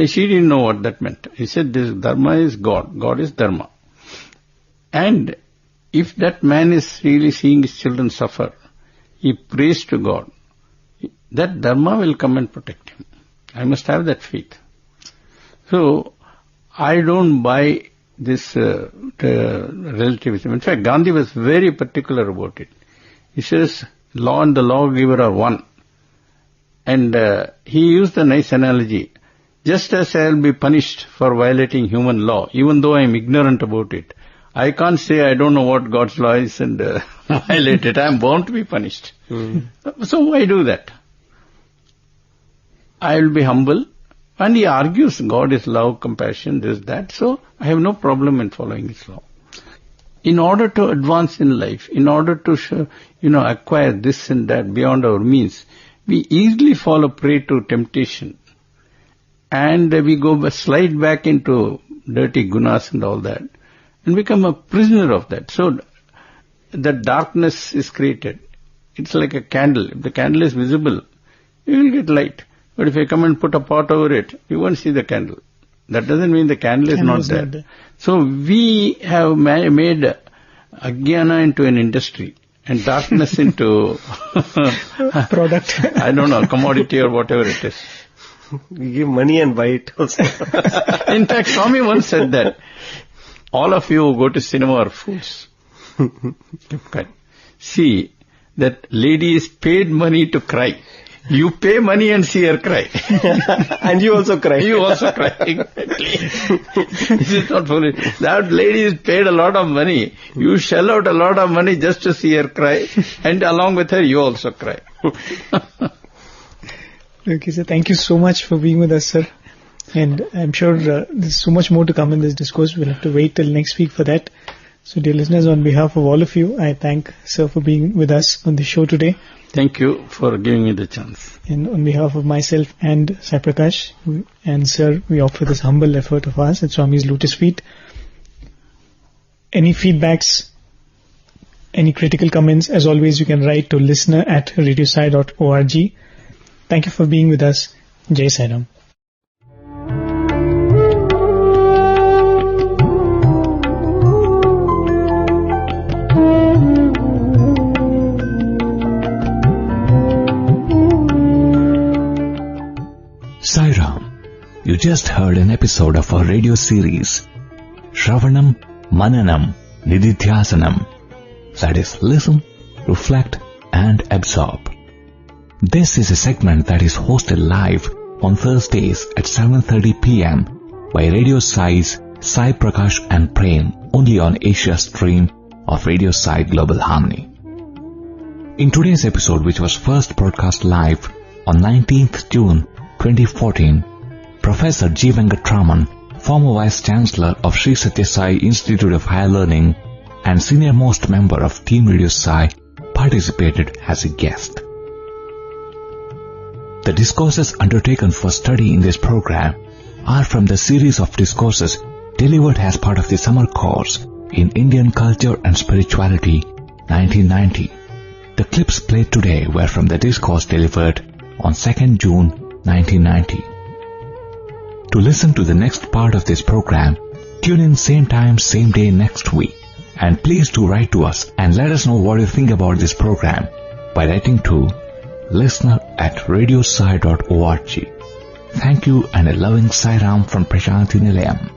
She didn't know what that meant. He said, this dharma is God. God is dharma. And if that man is really seeing his children suffer, he prays to God, that dharma will come and protect him. I must have that faith. So, I don't buy this relativism. In fact, Gandhi was very particular about it. He says, law and the lawgiver are one. And he used a nice analogy. just as I will be punished for violating human law, even though I am ignorant about it. I can't say I don't know what God's law is and violate it. I am bound to be punished. So why do that? I will be humble. And he argues God is love, compassion, this, that. So I have no problem in following his law. In order to advance in life, in order to acquire this and that beyond our means, we easily fall a prey to temptation. And we slide back into dirty gunas and all that, and become a prisoner of that. So the darkness is created. It's like a candle. If the candle is visible, you will get light. But if I come and put a pot over it, you won't see the candle. That doesn't mean the candle is not there. So we have made Ajnana into an industry and darkness into product. I don't know, commodity or whatever it is. We give money and buy it also. In fact, Swami once said that all of you who go to cinema are fools. See, that lady is paid money to cry. You pay money and see her cry. And you also cry. You also cry. This is not foolish. That lady is paid a lot of money. You shell out a lot of money just to see her cry. And along with her, you also cry. Okay, sir. Thank you so much for being with us, sir. And I'm sure there's so much more to come in this discourse. We'll have to wait till next week for that. So, dear listeners, on behalf of all of you, I thank sir for being with us on the show today. Thank you for giving me the chance. And on behalf of myself and Sai Prakash and sir, we offer this humble effort of ours at Swami's Lotus Feet. Any feedbacks, any critical comments, as always, you can write to listener@radiosai.org. Thank you for being with us. Jai Sai Ram. Sai Ram. You just heard an episode of our radio series, Shravanam, Mananam, Nididhyasanam. That is, listen, reflect, and absorb. This is a segment that is hosted live on Thursdays at 7:30 p.m. by Radio Sai's Sai Prakash and Prem, only on Asia stream of Radio Sai Global Harmony. In today's episode, which was first broadcast live on 19th June 2014, Professor G. Venkatraman, former Vice Chancellor of Sri Satya Sai Institute of Higher Learning and senior most member of Team Radio Sai, participated as a guest. The discourses undertaken for study in this program are from the series of discourses delivered as part of the summer course in Indian Culture and Spirituality 1990. The clips played today were from the discourse delivered on 2nd June 1990. To listen to the next part of this program, tune in same time, same day next week. And please do write to us and let us know what you think about this program by writing to listener@radiosai.org. Thank you and a loving Sai Ram from Prashanthi Nilayam.